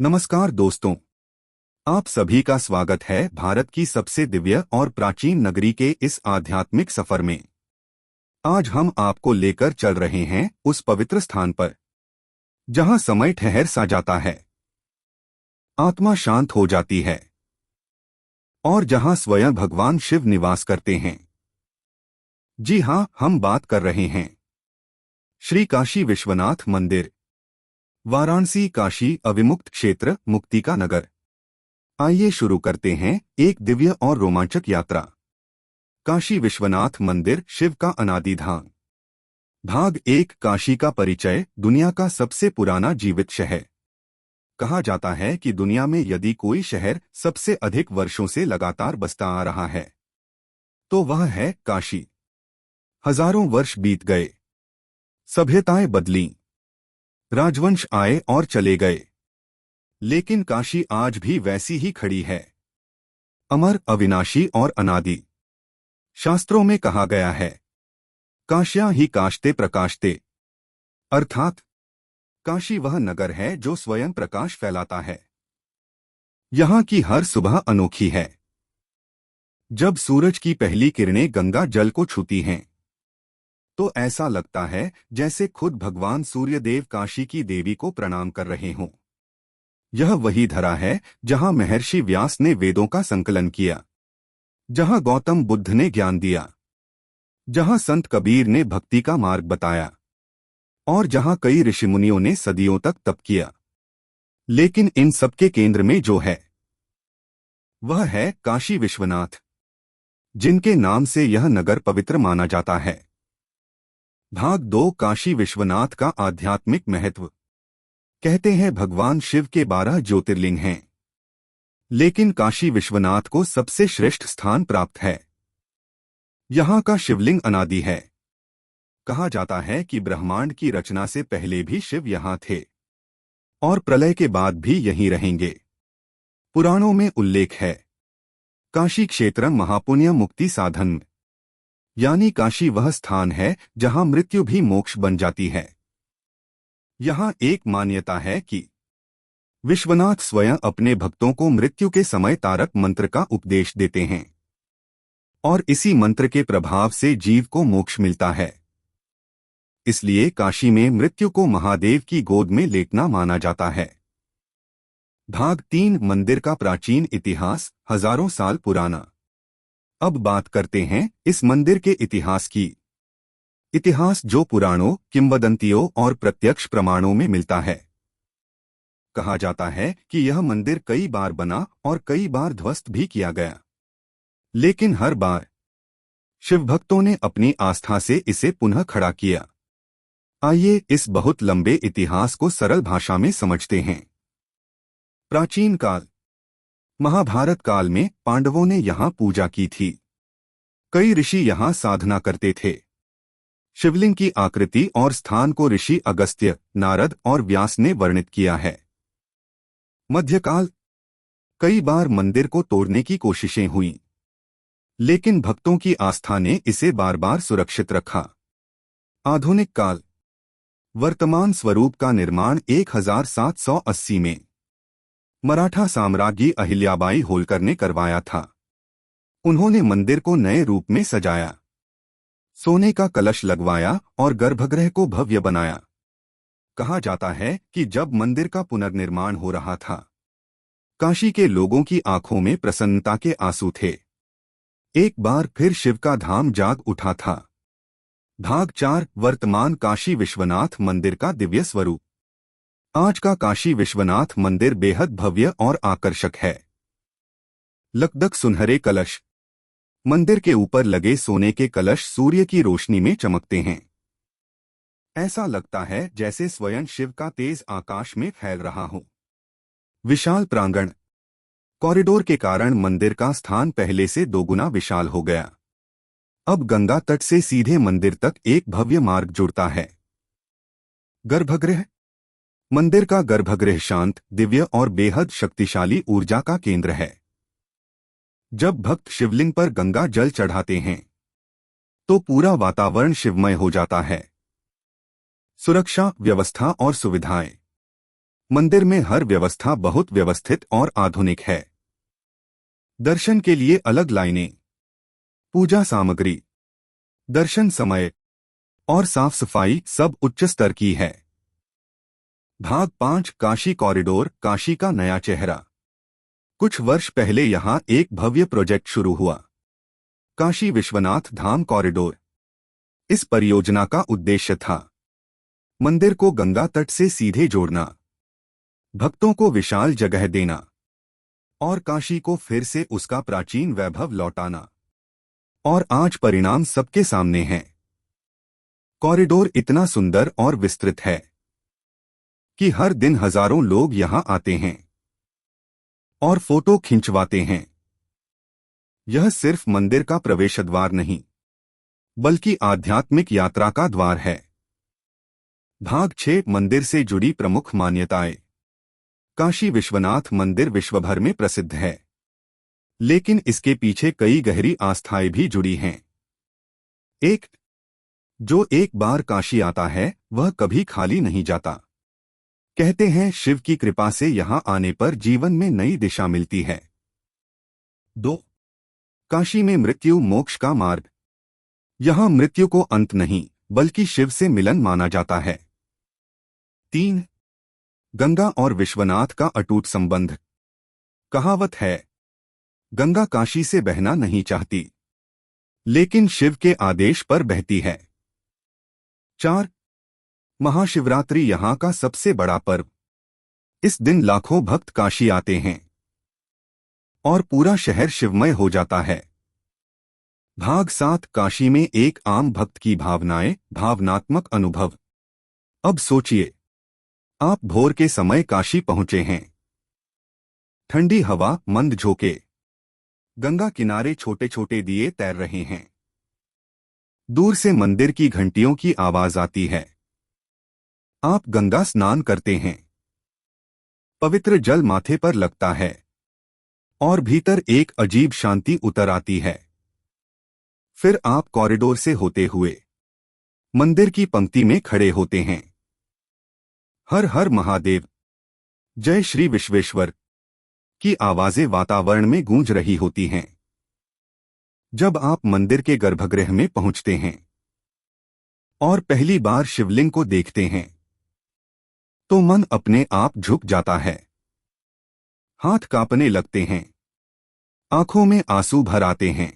नमस्कार दोस्तों, आप सभी का स्वागत है भारत की सबसे दिव्य और प्राचीन नगरी के इस आध्यात्मिक सफर में। आज हम आपको लेकर चल रहे हैं उस पवित्र स्थान पर जहां समय ठहर सा जाता है, आत्मा शांत हो जाती है और जहां स्वयं भगवान शिव निवास करते हैं। जी हां, हम बात कर रहे हैं श्री काशी विश्वनाथ मंदिर, वाराणसी काशी अविमुक्त क्षेत्र, मुक्ति का नगर। आइए शुरू करते हैं एक दिव्य और रोमांचक यात्रा। काशी विश्वनाथ मंदिर, शिव का अनादि धाम। भाग 1, काशी का परिचय। दुनिया का सबसे पुराना जीवित शहर। कहा जाता है कि दुनिया में यदि कोई शहर सबसे अधिक वर्षों से लगातार बसता आ रहा है तो वह है काशी। हजारों वर्ष बीत गए, सभ्यताएं बदलीं, राजवंश आए और चले गए, लेकिन काशी आज भी वैसी ही खड़ी है, अमर, अविनाशी और अनादि। शास्त्रों में कहा गया है, काश्यां ही काशते प्रकाशते, अर्थात काशी वह नगर है जो स्वयं प्रकाश फैलाता है। यहाँ की हर सुबह अनोखी है। जब सूरज की पहली किरणें गंगा जल को छूती हैं तो ऐसा लगता है जैसे खुद भगवान सूर्यदेव काशी की देवी को प्रणाम कर रहे हों। यह वही धरा है जहां महर्षि व्यास ने वेदों का संकलन किया, जहां गौतम बुद्ध ने ज्ञान दिया, जहां संत कबीर ने भक्ति का मार्ग बताया और जहां कई ऋषिमुनियों ने सदियों तक तप किया। लेकिन इन सबके केंद्र में जो है वह है काशी विश्वनाथ, जिनके नाम से यह नगर पवित्र माना जाता है। भाग 2, काशी विश्वनाथ का आध्यात्मिक महत्व। कहते हैं भगवान शिव के 12 ज्योतिर्लिंग हैं, लेकिन काशी विश्वनाथ को सबसे श्रेष्ठ स्थान प्राप्त है। यहाँ का शिवलिंग अनादि है। कहा जाता है कि ब्रह्मांड की रचना से पहले भी शिव यहाँ थे और प्रलय के बाद भी यहीं रहेंगे। पुराणों में उल्लेख है, काशी क्षेत्रम महापुण्य मुक्ति साधन, यानी काशी वह स्थान है जहां मृत्यु भी मोक्ष बन जाती है। यहाँ एक मान्यता है कि विश्वनाथ स्वयं अपने भक्तों को मृत्यु के समय तारक मंत्र का उपदेश देते हैं और इसी मंत्र के प्रभाव से जीव को मोक्ष मिलता है। इसलिए काशी में मृत्यु को महादेव की गोद में लेटना माना जाता है। भाग 3, मंदिर का प्राचीन इतिहास। हजारों साल पुराना। अब बात करते हैं इस मंदिर के इतिहास की। इतिहास जो पुराणों, किंवदंतियों और प्रत्यक्ष प्रमाणों में मिलता है। कहा जाता है कि यह मंदिर कई बार बना और कई बार ध्वस्त भी किया गया, लेकिन हर बार शिव भक्तों ने अपनी आस्था से इसे पुनः खड़ा किया। आइए इस बहुत लंबे इतिहास को सरल भाषा में समझते हैं। प्राचीन काल। महाभारत काल में पांडवों ने यहाँ पूजा की थी। कई ऋषि यहाँ साधना करते थे। शिवलिंग की आकृति और स्थान को ऋषि अगस्त्य, नारद और व्यास ने वर्णित किया है। मध्यकाल। कई बार मंदिर को तोड़ने की कोशिशें हुईं, लेकिन भक्तों की आस्था ने इसे बार बार सुरक्षित रखा। आधुनिक काल। वर्तमान स्वरूप का निर्माण 1780 में मराठा साम्राज्ञी अहिल्याबाई होलकर ने करवाया था। उन्होंने मंदिर को नए रूप में सजाया, सोने का कलश लगवाया और गर्भगृह को भव्य बनाया। कहा जाता है कि जब मंदिर का पुनर्निर्माण हो रहा था, काशी के लोगों की आंखों में प्रसन्नता के आंसू थे। एक बार फिर शिव का धाम जाग उठा था। भाग 4, वर्तमान काशी विश्वनाथ मंदिर का दिव्य स्वरूप। आज का काशी विश्वनाथ मंदिर बेहद भव्य और आकर्षक है। लकदक सुनहरे कलश। मंदिर के ऊपर लगे सोने के कलश सूर्य की रोशनी में चमकते हैं। ऐसा लगता है जैसे स्वयं शिव का तेज आकाश में फैल रहा हो। विशाल प्रांगण। कॉरिडोर के कारण मंदिर का स्थान पहले से दोगुना विशाल हो गया। अब गंगा तट से सीधे मंदिर तक एक भव्य मार्ग जुड़ता है। गर्भगृह। मंदिर का गर्भगृह शांत, दिव्य और बेहद शक्तिशाली ऊर्जा का केंद्र है। जब भक्त शिवलिंग पर गंगा जल चढ़ाते हैं तो पूरा वातावरण शिवमय हो जाता है। सुरक्षा, व्यवस्था और सुविधाएं। मंदिर में हर व्यवस्था बहुत व्यवस्थित और आधुनिक है। दर्शन के लिए अलग लाइनें, पूजा सामग्री, दर्शन समय और साफ सफाई सब उच्च स्तर की है। भाग 5 काशी कॉरिडोर, काशी का नया चेहरा। कुछ वर्ष पहले यहाँ एक भव्य प्रोजेक्ट शुरू हुआ, काशी विश्वनाथ धाम कॉरिडोर। इस परियोजना का उद्देश्य था मंदिर को गंगा तट से सीधे जोड़ना, भक्तों को विशाल जगह देना और काशी को फिर से उसका प्राचीन वैभव लौटाना। और आज परिणाम सबके सामने है। कॉरिडोर इतना सुंदर और विस्तृत है कि हर दिन हजारों लोग यहां आते हैं और फोटो खिंचवाते हैं। यह सिर्फ मंदिर का प्रवेश द्वार नहीं, बल्कि आध्यात्मिक यात्रा का द्वार है। भाग 6 मंदिर से जुड़ी प्रमुख मान्यताएं। काशी विश्वनाथ मंदिर विश्वभर में प्रसिद्ध है, लेकिन इसके पीछे कई गहरी आस्थाएं भी जुड़ी हैं। एक, जो एक बार काशी आता है वह कभी खाली नहीं जाता। कहते हैं शिव की कृपा से यहां आने पर जीवन में नई दिशा मिलती है। 2, काशी में मृत्यु मोक्ष का मार्ग। यहां मृत्यु को अंत नहीं, बल्कि शिव से मिलन माना जाता है। 3, गंगा और विश्वनाथ का अटूट संबंध। कहावत है, गंगा काशी से बहना नहीं चाहती, लेकिन शिव के आदेश पर बहती है। 4, महाशिवरात्रि यहां का सबसे बड़ा पर्व। इस दिन लाखों भक्त काशी आते हैं और पूरा शहर शिवमय हो जाता है। भाग 7 काशी में एक आम भक्त की भावनाएं, भावनात्मक अनुभव। अब सोचिए, आप भोर के समय काशी पहुंचे हैं। ठंडी हवा, मंद झोंके, गंगा किनारे छोटे छोटे दिए तैर रहे हैं। दूर से मंदिर की घंटियों की आवाज आती है। आप गंगा स्नान करते हैं, पवित्र जल माथे पर लगता है और भीतर एक अजीब शांति उतर आती है। फिर आप कॉरिडोर से होते हुए मंदिर की पंक्ति में खड़े होते हैं। हर हर महादेव, जय श्री विश्वेश्वर की आवाजें वातावरण में गूंज रही होती हैं। जब आप मंदिर के गर्भगृह में पहुंचते हैं और पहली बार शिवलिंग को देखते हैं, तो मन अपने आप झुक जाता है। हाथ कांपने लगते हैं, आंखों में आंसू भर आते हैं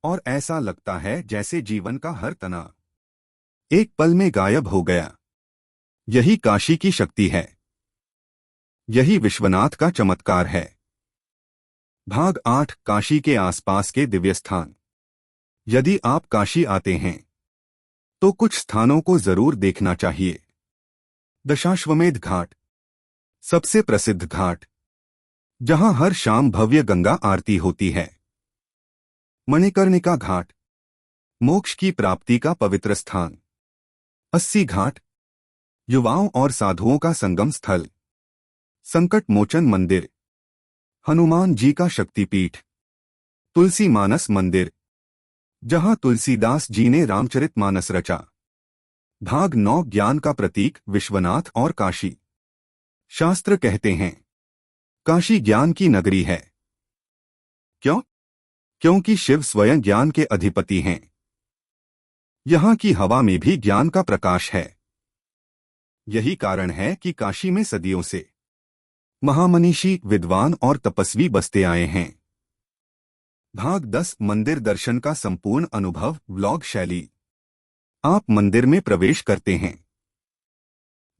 और ऐसा लगता है जैसे जीवन का हर तनाव एक पल में गायब हो गया। यही काशी की शक्ति है, यही विश्वनाथ का चमत्कार है। भाग 8 काशी के आसपास के दिव्य स्थान। यदि आप काशी आते हैं तो कुछ स्थानों को जरूर देखना चाहिए। दशाश्वमेध घाट, सबसे प्रसिद्ध घाट, जहां हर शाम भव्य गंगा आरती होती है। मणिकर्णिका घाट, मोक्ष की प्राप्ति का पवित्र स्थान। 80 घाट, युवाओं और साधुओं का संगम स्थल। संकट मोचन मंदिर, हनुमान जी का शक्तिपीठ। तुलसी मानस मंदिर, जहां तुलसीदास जी ने रामचरितमानस रचा। भाग 9 ज्ञान का प्रतीक, विश्वनाथ और काशी। शास्त्र कहते हैं काशी ज्ञान की नगरी है। क्यों? क्योंकि शिव स्वयं ज्ञान के अधिपति हैं। यहां की हवा में भी ज्ञान का प्रकाश है। यही कारण है कि काशी में सदियों से महामनीषी, विद्वान और तपस्वी बसते आए हैं। भाग 10 मंदिर दर्शन का संपूर्ण अनुभव, व्लॉग शैली। आप मंदिर में प्रवेश करते हैं।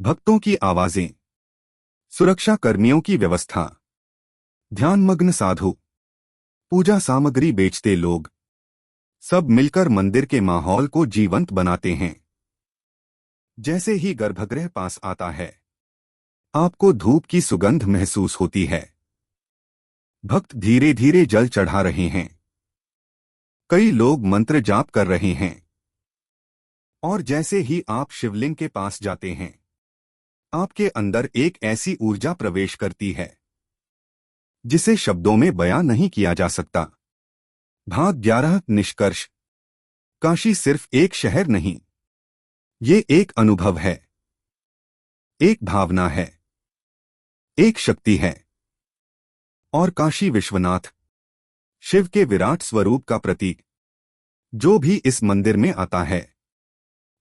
भक्तों की आवाजें, सुरक्षा कर्मियों की व्यवस्था, ध्यानमग्न साधु, पूजा सामग्री बेचते लोग, सब मिलकर मंदिर के माहौल को जीवंत बनाते हैं। जैसे ही गर्भगृह पास आता है, आपको धूप की सुगंध महसूस होती है। भक्त धीरे धीरे जल चढ़ा रहे हैं। कई लोग मंत्र जाप कर रहे हैं। और जैसे ही आप शिवलिंग के पास जाते हैं, आपके अंदर एक ऐसी ऊर्जा प्रवेश करती है जिसे शब्दों में बयां नहीं किया जा सकता। भाग 11 निष्कर्ष। काशी सिर्फ एक शहर नहीं, ये एक अनुभव है। एक भावना है, एक शक्ति है। और काशी विश्वनाथ शिव के विराट स्वरूप का प्रतीक। जो भी इस मंदिर में आता है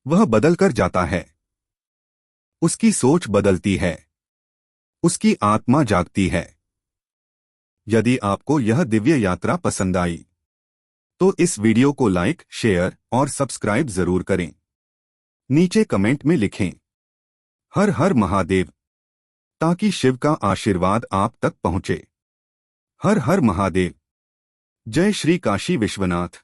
वह बदल कर जाता है। उसकी सोच बदलती है, उसकी आत्मा जागती है। यदि आपको यह दिव्य यात्रा पसंद आई तो इस वीडियो को लाइक, शेयर और सब्सक्राइब जरूर करें। नीचे कमेंट में लिखें हर हर महादेव, ताकि शिव का आशीर्वाद आप तक पहुंचे। हर हर महादेव। जय श्री काशी विश्वनाथ।